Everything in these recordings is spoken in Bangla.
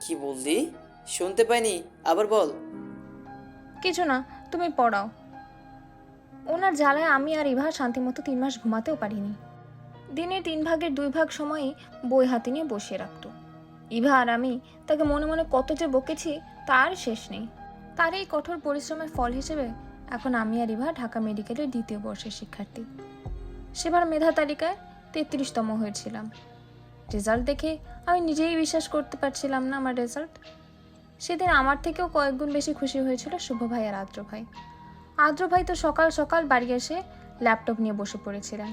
কি বললি? শুনতে পাইনি, আবার বল। কিছু না, তুমি পড়াও। ওনার জ্বালায় আমি আর ইভা শান্তিমতো 3 মাস ঘুমাতেও পারিনি। দিনের 3 ভাগের 2 ভাগ সময়ই বই হাতে নিয়ে বসিয়ে রাখতো। ইভা আর আমি তাকে মনে মনে কত যে বকেছি তার শেষ নেই। তার এই কঠোর পরিশ্রমের ফল হিসেবে এখন আমি আর ইভা ঢাকা মেডিকেলের 2য় বর্ষের শিক্ষার্থী। সেবার মেধা তালিকায় 33তম হয়েছিলাম। রেজাল্ট দেখে আমি নিজেই বিশ্বাস করতে পারছিলাম না আমার রেজাল্ট। সেদিন আমার থেকেও কয়েক গুণ বেশি খুশি হয়েছিল শুভ ভাই আর আদ্র ভাই। আদ্র ভাই তো সকাল সকাল বাড়ি এসে ল্যাপটপ নিয়ে বসে পড়েছিলেন।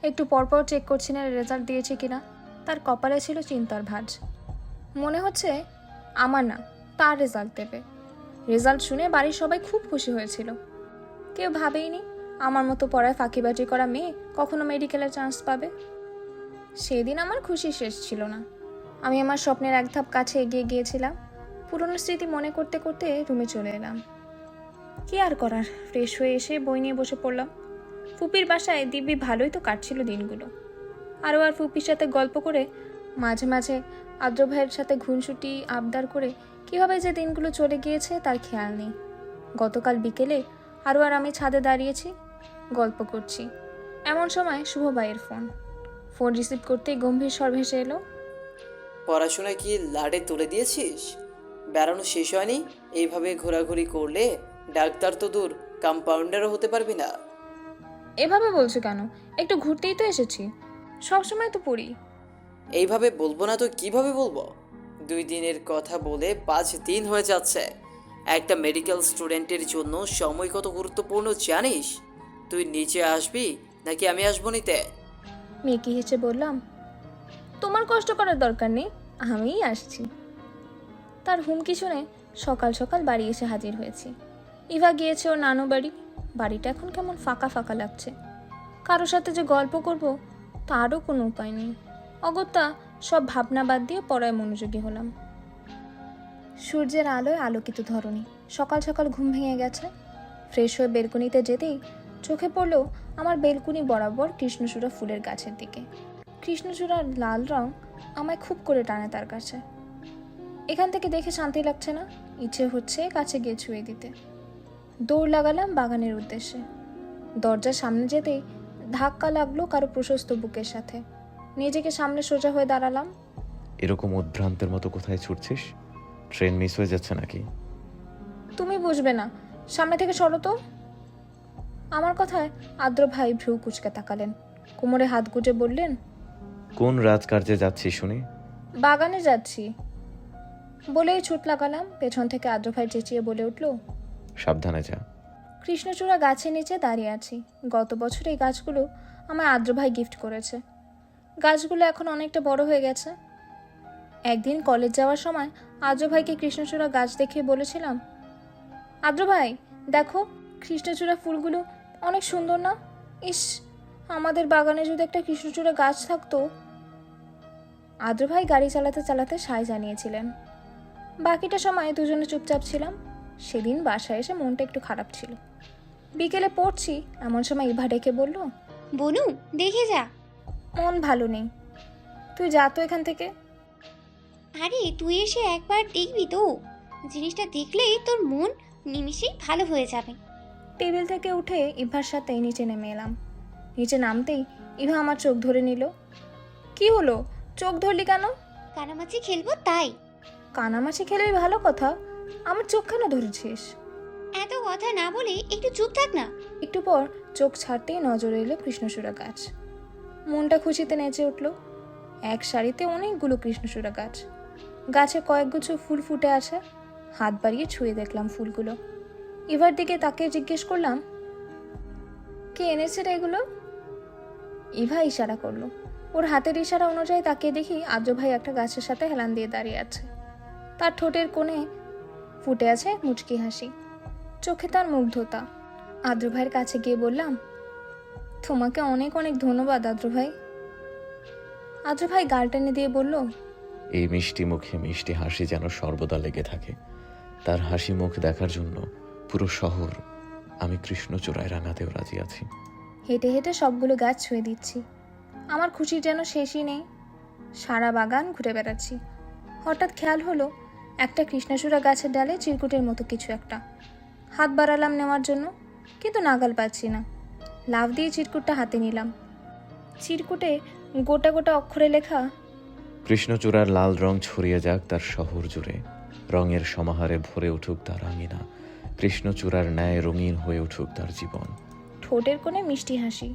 একটু পরপর চেক করছিলেন রেজাল্ট দিয়েছে কিনা। তার কপালে ছিল চিন্তার ভাঁজ। মনে হচ্ছে আমার না, তার রেজাল্ট দেবে। রেজাল্ট শুনে বাড়ির সবাই খুব খুশি হয়েছিল। কেউ ভাবেইনি আমার মতো পড়ায় ফাঁকিবাজি করা মেয়ে কখনো মেডিকেলে চান্স পাবে। সেদিন আমার খুশি শেষ ছিল না। আমি আমার স্বপ্নের এক ধাপ কাছে এগিয়ে গিয়েছিলাম। পুরনো স্মৃতি মনে করতে করতে রুমে চলে এলাম। কি আর করার, ফ্রেশ হয়ে এসে বই নিয়ে বসে পড়লাম। ফুপির বাসায় দিব্যি ভালোই তো কাটছিল দিনগুলো। আর ফুপির সাথে গল্প করে, মাঝে মাঝে আদ্র ভাইয়ের সাথে ঘুনসুটি আবদার করে কিভাবে যে দিনগুলো চলে গিয়েছে তার খেয়াল নেই। গতকাল বিকেলে আর আমি ছাদে দাঁড়িয়েছি, গল্প করছি। এমন সময় শুভ ভাইয়ের ফোন রিসিভ করতেই গম্ভীর স্বর ভেসে এলো। পড়াশোনা কি লাডে তুলে দিয়েছিস? বেড়ানো শেষ হয়নি? এইভাবে ঘোরাঘুরি করলে ডাক্তার তো দূর, কম্পাউন্ডারও হতে পারবি না। এভাবে বলছো কেন? একটু ঘুরতেই তো এসেছি, সবসময় তো পড়ি। এইভাবে বলবো না তো কিভাবে বলবো? 2 দিনের কথা বলে 5 দিন হয়ে যাচ্ছে। একটা মেডিকেল স্টুডেন্টের জন্য সময় কত গুরুত্বপূর্ণ জানিস? তুই নিচে আসবি নাকি আমি আসবো নিতে? মেকি হেসে বললাম, তোমার কষ্ট করার দরকার নেই, আমিই আসছি। তার হুমকি শুনে সকাল সকাল বাড়ি এসে হাজির হয়েছি। ইভা গিয়েছে ওর নানু বাড়ি। বাড়িটা এখন কেমন ফাঁকা ফাঁকা লাগছে। কারোর সাথে যে গল্প করব তারও কোনো উপায় নেই। অগত্যা সব ভাবনা বাদ দিয়ে পড়ায় মনোযোগী হলাম। সূর্যের আলোয় আলোকিত ধরনী। সকাল সকাল ঘুম ভেঙে গেছে। ফ্রেশ হয়ে বেলকনিতে যেতেই চোখে পড়ল আমার বেলকুনি বরাবর কৃষ্ণচূড়া ফুলের গাছের দিকে। কৃষ্ণচূড়ার লাল রং আমায় খুব করে টানে তার কাছে। এখান থেকে দেখে শান্তি লাগছে না, ইচ্ছে হচ্ছে কাছে গিয়ে ছুঁয়ে দিতে। দৌড় লাগালাম বাগানের উদ্দেশ্যে। দরজার সামনে যেতেই ধাক্কা লাগলো কারো প্রশস্ত বুকের সাথে। নিজেকে সামনে সোজা হয়ে দাঁড়ালাম। এরকম উদ্ভ্রান্তের মতো কোথায় ছুটছিস? ট্রেন মিস হয়ে যাচ্ছে নাকি? তুমি বুঝবে না, সামনে থেকে সরো তো। আমার কথায় আদ্র ভাই ভ্রু কুচকে তাকালেন, কোমরে হাত গুজে বললেন, কোন রাজকার্যে যাচ্ছিস শুনি? বাগানে যাচ্ছি। বলেই ছুট লাগালাম। পেছন থেকে আদ্র ভাই চেঁচিয়ে বলে উঠল, সাবধানে যা। কৃষ্ণচূড়া গাছের নিচে দাঁড়িয়ে আছি। গত বছর এই গাছগুলো আমায় আদ্র ভাই গিফট করেছে। গাছগুলো এখন অনেকটা বড় হয়ে গেছে। একদিন কলেজ যাওয়ার সময় আদ্র ভাইকে কৃষ্ণচূড়া গাছ দেখিয়ে বলেছিলাম, আদ্র ভাই দেখো, কৃষ্ণচূড়া ফুলগুলো অনেক সুন্দর না? ইস, আমাদের বাগানে যদি একটা কৃষ্ণচূড়া গাছ থাকতো। আদ্র ভাই গাড়ি চালাতে চালাতে সায় জানিয়েছিলেন। বাকিটা সময় দুজনে চুপচাপ ছিলাম। সেদিন বাসায় এসে মনটা একটু খারাপ ছিল। বিকেলে পড়ছি, এমন সময় ইভা ডেকে বলল, বনু, দেখে যা। মন ভালো নেই, তুই যা তো এখান থেকে। আরে তুই এসে একবার দেখবি তো, জিনিসটা দেখলেই তোর মন নিমিষেই ভালো হয়ে যাবে। টেবিল থেকে উঠে ইভার সাথে নিচে নেমে এলাম। নিচে নামতেই ইভা আমার চোখ ধরে নিল। কি হলো, চোখ ধরলি কেন? কানামাছি খেলবো তাই। কানামাছি খেলেই ভালো কথা, আমার চোখ কেন ধরেছিস? এত কথা না বলে একটু চুপ থাক না। একটু পর চোখ ছাড়তেই নজরে এলো কৃষ্ণচূড়া গাছ। মনটা খুশিতে নেচে উঠল। এক সারিতে অনেকগুলো কৃষ্ণচূড়া গাছ। গাছে কয়েকগুচ্ছ ফুল ফুটে আছে। হাত বাড়িয়ে ছুঁয়ে দেখলাম ফুলগুলো। ইভার দিকে তাকিয়ে জিজ্ঞেস করলাম, কে এনেছে রে এগুলো? ইভা ইশারা করলো। ওর হাতের ইশারা অনুযায়ী তাকিয়ে দেখি আদ্র ভাই একটা গাছের সাথে হেলান দিয়ে দাঁড়িয়ে আছে। তার ঠোঁটের কোণে ফুটে আছে মুচকি হাসি, চোখে তার মুগ্ধতা। আদ্র ভাইয়ের কাছে গিয়ে বললাম, তোমাকে অনেক অনেক ধন্যবাদ আদ্র ভাই। আদ্র ভাই গাল টেনে দিয়ে বলল, এই মিষ্টি মুখে মিষ্টি হাসি যেন সর্বদা লেগে থাকে। তার হাসি মুখ দেখার জন্য পুরো শহর আমি কৃষ্ণচূড়ায় রাঙাতেও রাজি আছি। হেঁটে হেঁটে সবগুলো গাছ ছুঁয়ে দিচ্ছি। আমার খুশির যেন শেষই নেই। সারা বাগান ঘুরে বেড়াচ্ছি। হঠাৎ খেয়াল হলো একটা কৃষ্ণচূড়া গাছের ডালে চিরকুটের মতো কিছু একটা। হাত বাড়ালাম নেওয়ার জন্য, কিন্তু নাগাল পাচ্ছি না। লাফ দিয়ে চিরকুটটা হাতে নিলাম। চিরকুটে গোটা গোটা অক্ষরে লেখা, কৃষ্ণচূড়ার লাল রং ছড়িয়ে যাক তার শহর জুড়ে, রঙের সমাহারে ভরে উঠুক তার আঙিনা, কৃষ্ণচূড়ার ন্যায় রঙিন হয়ে উঠুক তার জীবন। ঠোঁটের কোণে মিষ্টি হাসি।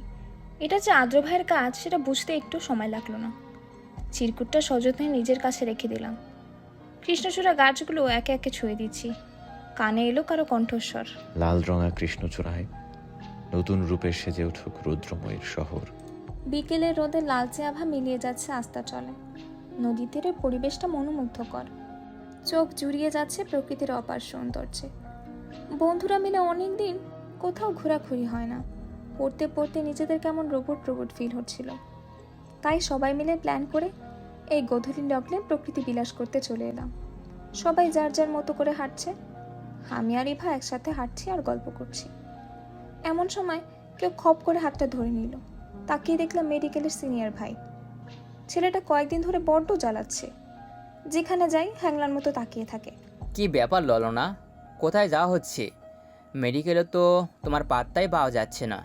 এটা যে আদ্র ভাইয়ের কাজ সেটা বুঝতে একটু সময় লাগলো না। চিরকুটটা সযত্নে নিজের কাছে রেখে দিলাম। কৃষ্ণচূড়া গাছগুলো একে একে ছুঁয়ে দিচ্ছি। কানে এলো কারো কণ্ঠস্বর, লাল রঙা কৃষ্ণচূড়ায় নতুন রূপে সেজে উঠুক রুদ্রময়ীর শহর। বিকেলের রোদে লালচে আভা মিলিয়ে যাচ্ছে আস্তা চলে। নদী তীরের পরিবেশটা মনোমুগ্ধকর। চোখ জুড়িয়ে যাচ্ছে প্রকৃতির অপার সৌন্দর্যে। বন্ধুরা মিলে অনেক দিন কোথাও ঘোরাঘুরি হয় না। পড়তে পড়তে নিজেদের কেমন রোবট রোবট ফিল হচ্ছিল। তাই সবাই মিলে প্ল্যান করে এই গোধূলি লগ্নে প্রকৃতি বিলাস করতে চলে এলাম। সবাই যার যার মতো করে হাঁটছে। আমি আর ইভা একসাথে হাঁটছি আর গল্প করছি। এমন সময় কেউ খপ করে হাতটা ধরে নিল। তাকিয়ে দেখলাম মেডিকেলের সিনিয়র ভাই। ছেলেটা কয়েকদিন ধরে বড্ড জ্বালাচ্ছে। যেখানে যাই হ্যাংলার মতো তাকিয়ে থাকে। কি ব্যাপার ললনা, কোথায় যাওয়া হচ্ছে? মেডিকেলে তো তোমার পাত্তাই পাওয়া যাচ্ছে না।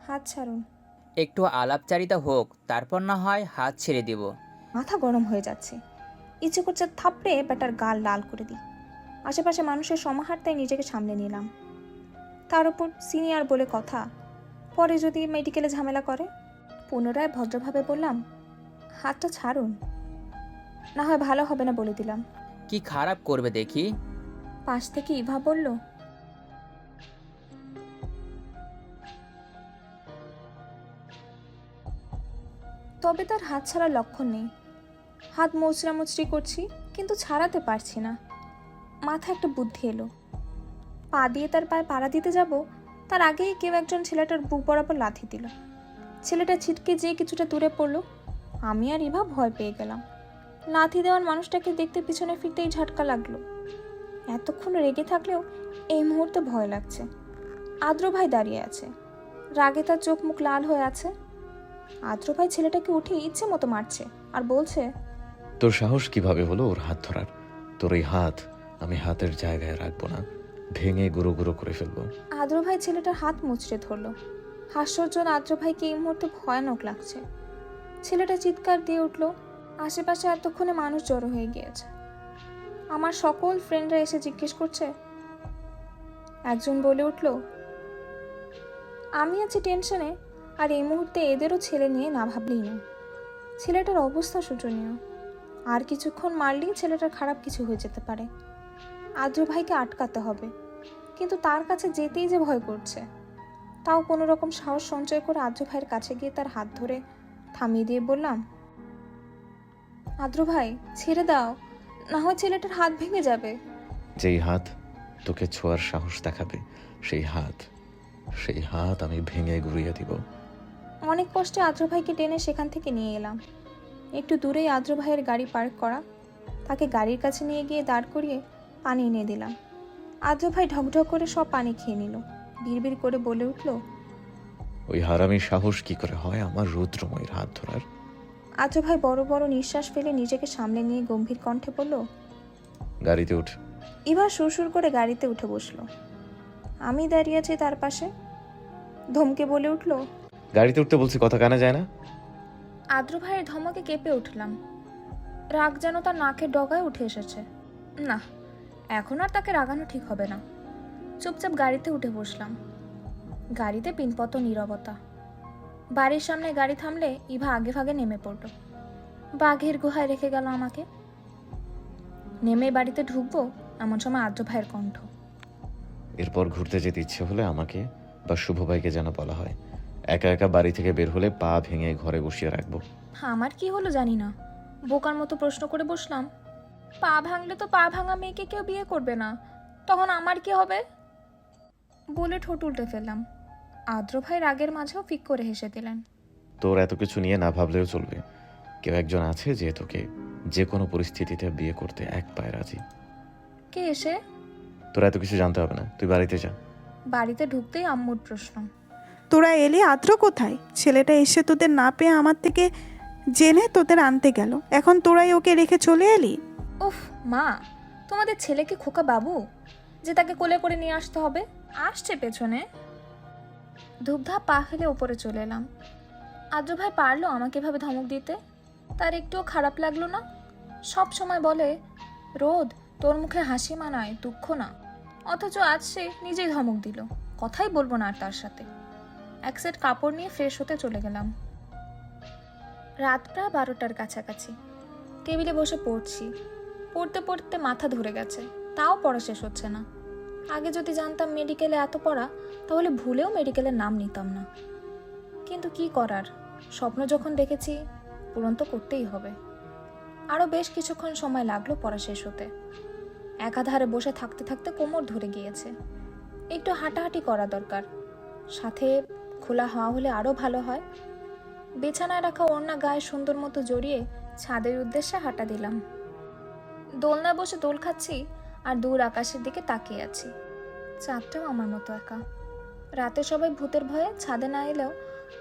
হাত ছাড়ুন। একটু আলাপচারিতা হোক, তারপর না হয় হাত ছেড়ে দেব। মাথা গরম হয়ে যাচ্ছে। ইচ্ছে করছে থাপড়ে বেটার গাল লাল করে দিই। আশেপাশে মানুষের সমাহার, তাই নিজেকে সামলে নিলাম। তার উপর সিনিয়র বলে কথা, পরে যদি মেডিকেলে ঝামেলা করে। পুনরায় ভদ্রভাবে বললাম, হাতটা ছাড়ুন, না হয় ভালো হবে না বলে দিলাম। কি খারাপ করবে দেখি? পাশ থেকে ইভা বলল, তবে তার হাত ছাড়ার লক্ষণ নেই। হাত মোচড়ামুচড়ি করছি, কিন্তু ছাড়াতে পারছি না। মাথায় একটা বুদ্ধি এলো। পা দিয়ে তার পায়ে পাড়া দিতে যাব, তার আগেই কেউ একজন ছেলেটার বুক বরাবর লাথি দিল। ছেলেটা ছিটকে যেয়ে কিছুটা দূরে পড়লো। আমি আর ইভা ভয় পেয়ে গেলাম। লাথি দেওয়ার মানুষটাকে দেখতে পিছনে ফিরতেই ঝটকা লাগলো। এতক্ষণ রেগে থাকলেও এই মুহূর্তে ভয় লাগছে। আদ্র ভাই দাঁড়িয়ে আছে, রাগে তার চোখ মুখ লাল হয়ে আছে। আদ্র ভাই ছেলেটাকে উঠে ইচ্ছে মতো মারছে আর বলছে, তোর সাহস কিভাবে হলো ওর হাত ধরার? তোর এই হাত আমি হাতের জায়গায় রাখবো না, ভেঙে গুঁড়ো গুঁড়ো করে ফেলবো। আদ্র ভাই ছেলেটার হাত মুচড়ে ধরলো। হাস্যজ্জ্বল আদ্র ভাইকে এই মুহূর্তে ভয়ানক লাগছে। ছেলেটা চিৎকার দিয়ে উঠলো। আশেপাশে এতক্ষণে মানুষ জড়ো হয়ে গিয়েছে। আমার সকল ফ্রেন্ডরা এসে জিজ্ঞেস করছে। একজন বলে উঠল, আমি আছি টেনশনে, আর এই মুহূর্তে এদেরও ছেলে নিয়ে না ভাবলেই না। ছেলেটার অবস্থা শোচনীয়। আর কিছুক্ষণ মারলেই ছেলেটার খারাপ কিছু হয়ে যেতে পারে। আদ্র ভাইকে আটকাতে হবে, কিন্তু তার কাছে যেতেই যে ভয় করছে। তাও কোনো রকম সাহস সঞ্চয় করে আদ্র ভাইয়ের কাছে গিয়ে তার হাত ধরে থামিয়ে দিয়ে বললাম, আদ্র ভাই ছেড়ে দাও, না হয় ছেলেটার হাত ভেঙে যাবে। যেই হাত তোকে ছোঁয়ার সাহস দেখাবে, সেই হাত আমি ভেঙে গুঁড়িয়ে দিব। অনেক কষ্টে আদ্র ভাইকে টেনে সেখান থেকে নিয়ে এলাম। একটু দূরেই আদ্র ভাইয়ের গাড়ি পার্ক করা। তাকে গাড়ির কাছে নিয়ে গিয়ে দাঁড় করিয়ে পানি এনে দিলাম। আদ্র ভাই ঢকঢক করে সব পানি খেয়ে নিল। বিড়বিড় করে বলে উঠল, ওই হারামির সাহস কি করে হয় আমার রুদ্রময়ীর হাত ধরার? আদ্র ভাই বড় বড় নিঃশ্বাস ফেলে নিজেকে সামলে নিয়ে গম্ভীর কণ্ঠে বলল, গাড়িতে উঠ। এবার সুরসুর করে গাড়িতে উঠে বসলো। আমি দাঁড়িয়ে আছি তার পাশে। ধমকে বলে উঠল, গাড়িতে উঠতে বলছি, কথা কানে যায় না? আদ্র ভাইয়ের ধমকে কেঁপে উঠলাম। রাগ যেন তার নাকের ডগায় উঠে এসেছে। না, এখন আর তাকে রাগানো ঠিক হবে না। চুপচাপ গাড়িতে উঠে বসলাম। গাড়িতে পিনপত নীরবতা। বাড়ির সামনে গাড়ি থামলে ইভা আগে ভাগে নেমে পড়ল। বাঘের গুহায় রেখে গেল আমাকে। নেমে বাড়িতে ঢুকবো এমন সময় আদ্র ভাইয়ের কণ্ঠ, এরপর ঘুরতে যেতে ইচ্ছে হলে আমাকে বা শুভ ভাইকে যেন বলা হয়। একা একা বাড়ি থেকে বের হলে পা ভেঙে ঘরে বসিয়ে রাখবো। আমার কি হলো জানি না, বোকার মতো প্রশ্ন করে বসলাম। পা ভাঙলে তো পা ভাঙা মেয়েকে কেউ বিয়ে করবে না, তখন আমার কি হবে? বলে ঠোঁট উল্টে ফেললাম। আদ্র ভাই রাগের মাঝেও ফিক করে হেসে দিলেন। তোর এত কিছু নিয়ে না ভাবলেও চলবে। কেউ একজন আছে যে তোকে যে কোনো পরিস্থিতিতে বিয়ে করতে এক পায়ে রাজি। কে এসে? তোর এত কিছু জানতে হবে না, তুই বাড়িতে যা। বাড়িতে ঢুকতেই আম্মুর প্রশ্ন, তোরা এলি? আদ্র কোথায়? ছেলেটা এসে তোদের না পেয়ে আমার থেকে জেনে তোদের আনতে গেল, এখন তোরাই ওকে রেখে চলে এলি? ও উফ মা, তোমাদের ছেলে কি খোকা বাবু যে তাকে কোলে করে নিয়ে আসতে হবে? আসছে পেছনে। ধূপধাপ পা ফেলে ওপরে চলে এলাম। আদ্র ভাই পারলো আমাকে এভাবে ধমক দিতে? তার একটুও খারাপ লাগলো না? সব সময় বলে রোদ তোর মুখে হাসি মানায়, দুঃখ না। অথচ আজ সে নিজেই ধমক দিল। কথাই বলবো না আর তার সাথে। এক সেট কাপড় নিয়ে ফ্রেশ হতে চলে গেলাম। রাত প্রায় 12টার কাছাকাছি। টেবিলে বসে পড়ছি। পড়তে পড়তে মাথা ধরে গেছে, তাও পড়া শেষ হচ্ছে না। আগে যদি জানতাম মেডিকেলে এত পড়া, তাহলে ভুলেও মেডিকেলের নাম নিতাম না। কিন্তু কি করার, স্বপ্ন যখন দেখেছি পূরণ তো করতেই হবে। আরও বেশ কিছুক্ষণ সময় লাগলো পড়া শেষ হতে। একাধারে বসে থাকতে থাকতে কোমর ধরে গিয়েছে। একটু হাঁটাহাঁটি করা দরকার, সাথে খোলা হাওয়া হলে আরও ভালো হয়। বিছানায় রাখা ওড়না গায়ে সুন্দর মতো জড়িয়ে ছাদের উদ্দেশ্যে হাঁটা দিলাম। দোলনায় বসে দোল খাচ্ছি আর দূর আকাশের দিকে তাকিয়ে আছি। চাঁদটাও আমার মতো একা। রাতে সবাই ভূতের ভয়ে ছাদে না এলেও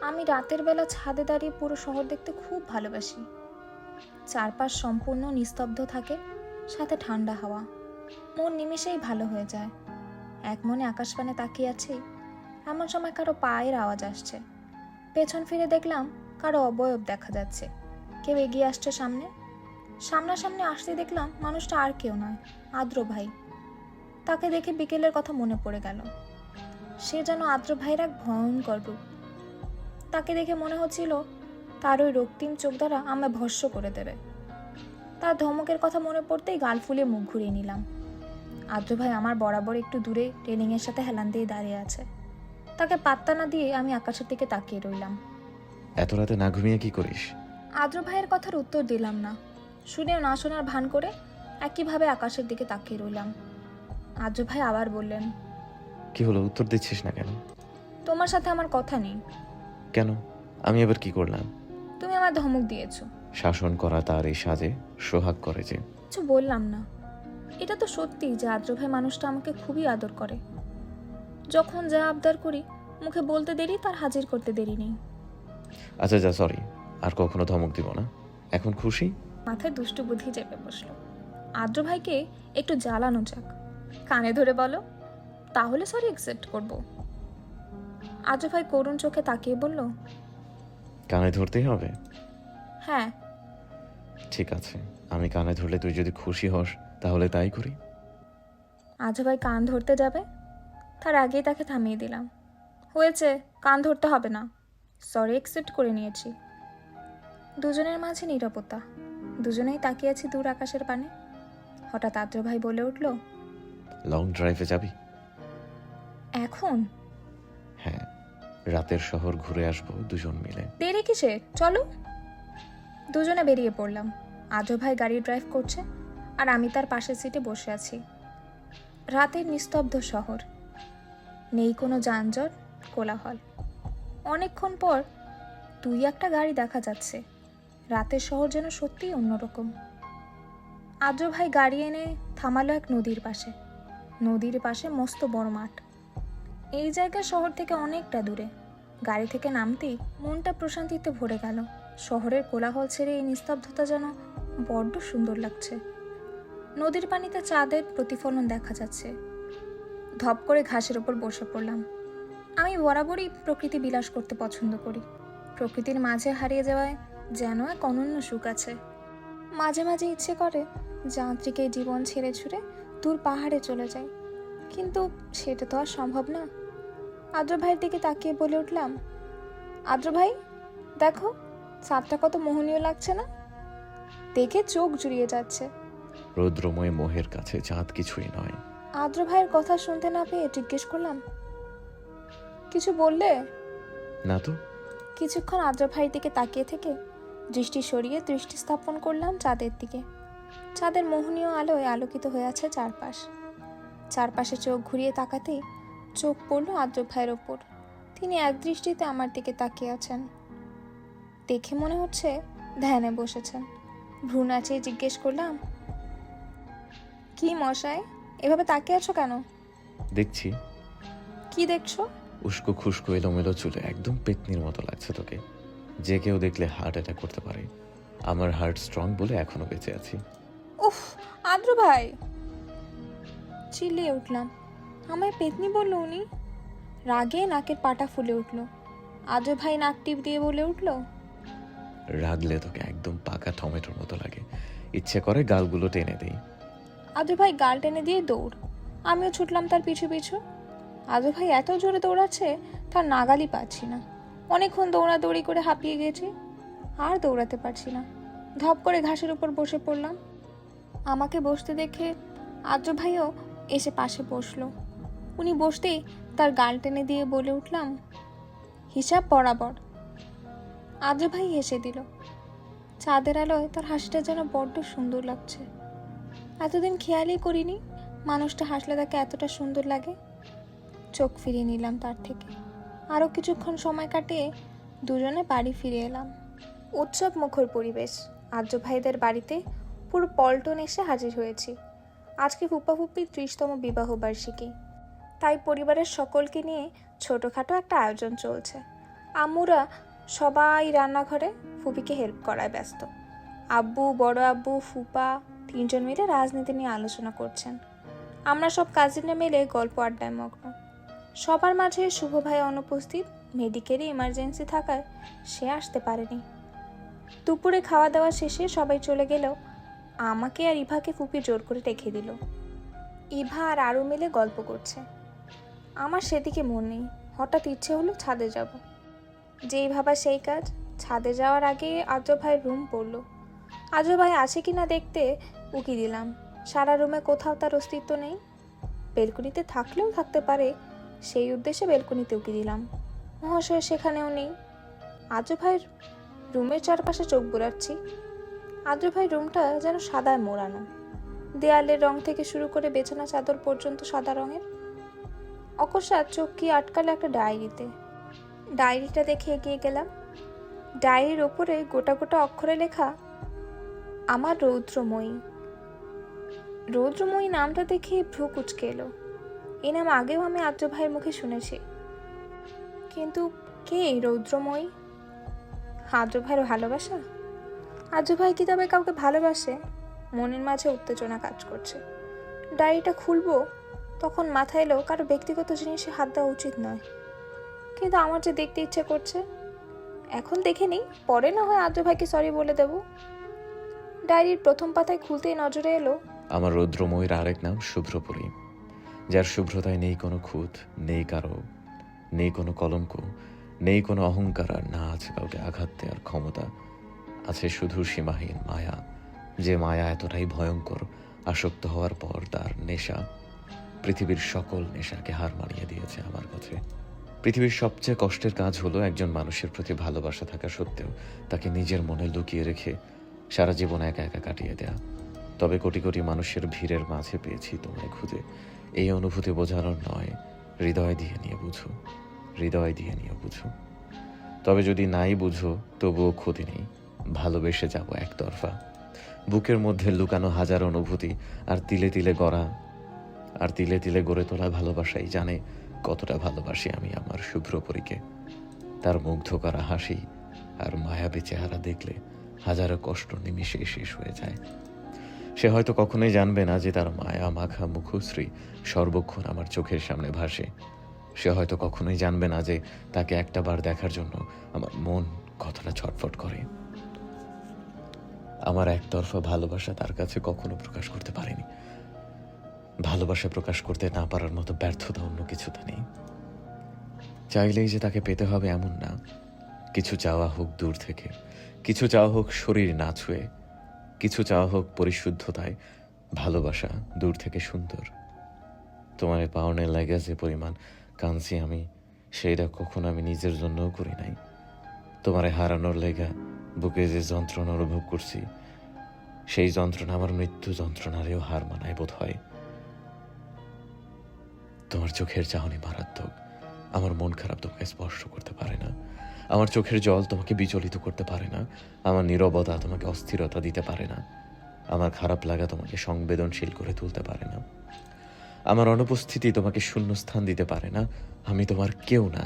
আমি রাতের বেলা ছাদে দাঁড়িয়ে পুরো শহর দেখতে খুব ভালোবাসি। চারপাশ সম্পূর্ণ নিস্তব্ধ থাকে, সাথে ঠান্ডা হাওয়া। মন নিমেষেই ভালো হয়ে যায়। এক মনে আকাশপানে তাকিয়ে আছি, এমন সময় কারো পায়ের আওয়াজ আসছে। পেছন ফিরে দেখলাম কারো অবয়ব দেখা যাচ্ছে। কেউ এগিয়ে আসছে সামনে। সামনাসামনি আসতে দেখলাম মানুষটা আর কেউ নয়, আদ্র ভাই। তাকে দেখে বিকেলের কথা মনে পড়ে গেল। সে যেন আদ্র ভাইয়ের এক ভয়ঙ্কর রূপ। তাকে দেখে মনে হচ্ছিল তার ওই রক্তিম চোখ দ্বারা আমায় ভস্ম করে দেবে। তার ধমকের কথা মনে পড়তেই গাল ফুলিয়ে মুখ ঘুরিয়ে নিলাম। আদ্র ভাই আমার বরাবর একটু দূরে রেলিংয়ের সাথে হেলান দিয়ে দাঁড়িয়ে আছে। তাকে পাত্তা না দিয়ে আমি আকাশের দিকে তাকিয়ে রইলাম। এত রাতে না ঘুমিয়ে কি করিস? আদ্র ভাইয়ের কথার উত্তর দিলাম না। শুনেও না শোনার ভান করে একইভাবে আকাশের দিকে তাকিয়ে রইলাম। আদ্র ভাই আবার বললেন, কি হলো, উত্তর দিচ্ছিস না কেন? তোমার সাথে আমার কথা নেই। কেন? আমি এবার কি করলাম? তুমি আমার ধমক দিয়েছো। শাসন করা তার এই সাজে সোহাগ করে যে। কিছু বললাম না। এটা তো সত্যি যে আদ্র ভাই মানুষটা আমাকে খুবই আদর করে। যখন যা আবদার করি মুখে বলতে দেরি, তার হাজির করতে দেরি নেই। আচ্ছা যা, সরি, আর কখনো ধমক দিব না। এখন খুশি? মাথায় দুষ্টু বুদ্ধি চেপে বসলো। আদ্র ভাইকে একটু জ্বালানো যাক, কানে ধরে বলো, তাহলে সরি অ্যাকসেপ্ট করবো। আদ্র ভাই করুণ চোখে তাকিয়ে বলল, কানে ধরতেই হবে? হ্যাঁ। ঠিক আছে, আমি কানে ধরলে তুই যদি খুশি হস তাহলে তাই করি। আদ্র ভাই কান ধরতে যাবে, তার আগেই তাকে থামিয়ে দিলাম। হয়েছে, কান ধরতে হবে না, সরি অ্যাকসেপ্ট করে নিয়েছি। দুজনের মাঝে নীরবতা। দুজনেই তাকিয়ে আছি দূর আকাশের পানে। হঠাৎ আদ্র ভাই বলে উঠল, লং ড্রাইভে যাবি? এখন? হ্যাঁ, রাতের শহর ঘুরে আসবো দুজন মিলে। দেরি কিসের, চলো। দুজনে বেরিয়ে পড়লাম। আদ্র ভাই গাড়ি ড্রাইভ করছে আর আমি তার পাশের সিটে বসে আছি। রাতের নিস্তব্ধ শহর, নেই কোনো যানজট, কোলাহল। অনেকক্ষণ পর দুই একটা গাড়ি দেখা যাচ্ছে। রাতের শহর যেন সত্যিই অন্যরকম। আদ্র ভাই গাড়ি এনে থামালো এক নদীর পাশে। নদীর পাশে মস্ত বড় মাঠ। এই জায়গা শহর থেকে অনেকটা দূরে। গাড়ি থেকে নামতেই মনটা প্রশান্তিতে ভরে গেল। শহরের কোলাহল ছেড়ে এই নিস্তব্ধতা যেন বড্ড সুন্দর লাগছে। নদীর পানিতে চাঁদের প্রতিফলন দেখা যাচ্ছে। ধপ করে ঘাসের ওপর বসে পড়লাম। আমি বরাবরই প্রকৃতি বিলাস করতে পছন্দ করি। প্রকৃতির মাঝে হারিয়ে যাওয়ায় যেন এক অনন্য সুখ আছে। মাঝে মাঝে ইচ্ছে করে যান্ত্রিক এই জীবন ছেড়ে ছুড়ে দূর পাহাড়ে চলে যাই, কিন্তু সেটা তো আর সম্ভব না। আদ্র ভাইয়ের দিকে তাকিয়ে বলে উঠলাম, আদ্র ভাই দেখো, চাঁদটা কত মোহনীয় লাগছে না? দেখে চোখ জুড়িয়ে যাচ্ছে। রৌদ্রময় মোহের কাছে চাঁদ কিছুই নয়। আদ্র ভাইয়ের কথা শুনতে না পেয়ে জিজ্ঞেস করলাম, কিছু বললে? না তো। কিছুক্ষণ আদ্র ভাইয়ের দিকে তাকিয়ে থেকে দৃষ্টি সরিয়ে দৃষ্টি স্থাপন করলাম চাঁদের দিকে। চাঁদের মোহনীয় আলোয় আলোকিত হয়ে আছে চারপাশ। চারপাশে চোখ ঘুরিয়ে তাকাতেই চোখ পড়ল আদ্র ভাইয়ের ওপর। তিনি এক দৃষ্টিতে আমার দিকে তাকিয়ে আছেন। দেখে মনে হচ্ছে ধ্যানে বসেছেন। ভ্রু নাচিয়ে জিজ্ঞেস করলাম, কি মশাই, এভাবে তাকিয়ে আছো কেন? দেখছি। কি দেখছো? উস্কো খুস্কো এলোমেলো চুলে একদম পেতনির মতো লাগছে তোকে। যে কেউ দেখলে হার্ট অ্যাটাক করতে পারে। আমার হার্ট স্ট্রং বলে এখনো বেঁচে আছি। উফ, আদ্র ভাই! চিল্লিয়ে উঠলাম। আমায় পেতনি বলল উনি। রাগে নাকের পাটা ফুলে উঠল। আদ্র ভাই নাক টিপ দিয়ে বলে উঠল, রাগলে তোকে একদম পাকা টমেটোর মতো লাগে, ইচ্ছে করে গালগুলো টেনে দেই। আদ্র ভাই গাল টেনে দিয়ে দৌড়। আমিও ছুটলাম তার পিছু পিছু। আদ্র ভাই এত জোরে দৌড়াচ্ছে তার নাগালই পাচ্ছি না। অনেকক্ষণ দৌড়াদৌড়ি করে হাঁপিয়ে গেছি, আর দৌড়াতে পারছি না। ধপ করে ঘাসের উপর বসে পড়লাম। আমাকে বসতে দেখে আদ্র ভাইও এসে পাশে বসলো। উনি বসতেই তার গাল টেনে দিয়ে বলে উঠলাম, হিসাব বরাবর। আদ্র ভাই হেসে দিল। চাঁদের আলোয় তার হাসিটা যেন বড্ড সুন্দর লাগছে। এতদিন খেয়ালই করিনি মানুষটা হাসলে তাকে এতটা সুন্দর লাগে। চোখ ফিরিয়ে নিলাম তার থেকে। আরও কিছুক্ষণ সময় কাটিয়ে দুজনে বাড়ি ফিরে এলাম। উৎসব মুখর পরিবেশ। আদ্র ভাইদের বাড়িতে পুরো পল্টন এসে হাজির হয়েছি। আজকে ফুপা ফুপির 30তম বিবাহ বার্ষিকী, তাই পরিবারের সকলকে নিয়ে ছোটোখাটো একটা আয়োজন চলছে। আম্মুরা সবাই রান্নাঘরে ফুপিকে হেল্প করায় ব্যস্ত। আব্বু, বড় আব্বু, ফুপা 3জন মিলে রাজনীতি নিয়ে আলোচনা করছেন। আমরা সব কাজিনরা মিলে গল্প আড্ডায় মগ্ন। সবার মাঝে শুভ ভাই অনুপস্থিত, মেডিকেলে ইমার্জেন্সি থাকায় সে আসতে পারেনি। দুপুরে খাওয়া দাওয়া শেষে সবাই চলে গেলেও আমাকে আর ইভাকে ফুপি জোর করে রেখে দিল। ইভা আর আরও মিলে গল্প করছে। আমার সেদিকে মন নেই। হঠাৎ ইচ্ছে হলো ছাদে যাব। যেই ভাবা সেই কাজ। ছাদে যাওয়ার আগে আদ্র ভাইয়ের রুম পড়ল। আদ্র ভাই আছে কি না দেখতে উকি দিলাম। সারা রুমে কোথাও তার অস্তিত্ব নেই। বেলকনিতে থাকলেও থাকতে পারে, সেই উদ্দেশ্যে বেলকনিতে উকি দিলাম। মহাশয় সেখানেও নেই। আদ্র ভাইয়ের রুমের চারপাশে চোখ বোলাচ্ছি। আদ্র ভাই রুমটা যেন সাদায় মোড়ানো। দেয়ালের রং থেকে শুরু করে বেছানা চাদর পর্যন্ত সাদা রঙের। অকস্মাৎ চোখ কি আটকালো একটা ডায়েরিতে। ডায়েরিটা দেখে এগিয়ে গেলাম। ডায়েরির ওপরে গোটা গোটা অক্ষরে লেখা, আমার রৌদ্রময়ী। রৌদ্রময়ী নামটা দেখে ভ্রু কুঁচকে এলো। এই নাম আগেও আমি আদ্র ভাইয়ের মুখে শুনেছি, কিন্তু কে এই রৌদ্রময়ী? আদ্র ভাইয়ের ভালোবাসা? আদ্র ভাই কি তবে কাউকে ভালোবাসে? মনের মাঝে উত্তেজনা কাজ করছে। ডায়েরিটা খুলবো তখন মাথায় এলো কারো ব্যক্তিগত জিনিসে হাত দেওয়া উচিত নয়, কিন্তু আমার যে দেখতে ইচ্ছে করছে। এখন দেখে নিই, পরে না হয় আদ্র ভাইকে সরি বলে দেব। ডায়েরির প্রথম পাতায় খুলতেই নজরে এলো, আমার রৌদ্রময়ীর আরেক নাম শুভ্রপুরী, যার শুভ্রতায় নেই কোনো খুঁত, নেই কারো, নেই কোনো কলঙ্ক, নেই কোনো অহংকার, আর না আছে কাউকে আঘাত দেওয়ার ক্ষমতা। আছে শুধু সীমাহীন মায়া, যে মায়া এতটাই ভয়ঙ্কর, আসক্ত হওয়ার পর তার নেশা পৃথিবীর সকল নেশাকে হার মানিয়ে দিয়েছে আমার কাছে। পৃথিবীর সবচেয়ে কষ্টের কাজ হলো একজন মানুষের প্রতি ভালোবাসা থাকা সত্ত্বেও তাকে নিজের মনে লুকিয়ে রেখে সারা জীবন একা একা কাটিয়ে দেয়া। তবে কোটি কোটি মানুষের ভিড়ের মাঝে পেয়েছি তোমায় খুঁজে। এই অনুভূতি বোঝানোর নয়, হৃদয় দিয়ে নিয়ে বুঝো, হৃদয় দিয়ে নিয়ে বুঝো। তবে যদি নাই বুঝো তবুও ক্ষতি নেই, ভালোবেসে যাব একতরফা। বুকের মধ্যে লুকানো হাজার অনুভূতি আর তিলে তিলে গড়ে তোলা ভালোবাসাই জানে কতটা ভালোবাসি আমি আমার শুভ্রপরীকে। তার মুগ্ধ করা হাসি আর মায়াবী চেহারা দেখলে হাজারো কষ্ট নিমিষে শেষ হয়ে যায়। সে হয়তো কখনোই জানবে না যে তার মায়া মাখা মুখশ্রী সর্বক্ষণ আমার চোখের সামনে ভাসে। সে হয়তো কখনোই জানবে না যে তাকে একটা বার দেখার জন্য আমার মন কতটা ছটফট করে। আমার একতরফা ভালোবাসা তার কাছে কখনো প্রকাশ করতে পারেনি। ভালোবাসা প্রকাশ করতে না পারার মতো ব্যর্থতা অন্য কিছুতে নেই। চাইলেই যে তাকে পেতে হবে এমন না। কিছু চাওয়া হোক দূর থেকে, কিছু চাওয়া হোক শরীর না ছুঁয়ে, কিছু চাওয়া হোক পরিশুদ্ধতায়। ভালোবাসা দূর থেকে সুন্দর। তোমার পাওনের লাগা যে পরিমাণ কাঁদছি আমি, সেইটা কখনো আমি নিজের জন্যও করি নাই। তোমারে হারানোর লেগা বুকে যে যন্ত্রণা অনুভব করছি, সেই যন্ত্রণা আমার মৃত্যু যন্ত্রণারেও হার মানায় বোধ হয়। তোমার চোখের চাহনি মারাত্মক। আমার মন খারাপ তোমাকে স্পর্শ করতে পারে না। আমার চোখের জল তোমাকে বিচলিত করতে পারে না। আমার নীরবতা তোমাকে অস্থিরতা দিতে পারে না। আমার খারাপ লাগা তোমাকে সংবেদনশীল করে তুলতে পারে না। আমার অনুপস্থিতি তোমাকে শূন্যস্থান দিতে পারে না। আমি তোমার কেউ না।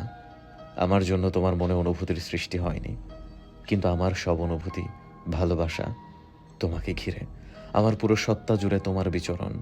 আমার জন্য তোমার মনে অনুভূতির সৃষ্টি হয়নি, কিন্তু আমার সব অনুভূতি, ভালোবাসা তোমাকে ঘিরে। আমার পুরো সত্তা জুড়ে তোমার বিচরণ।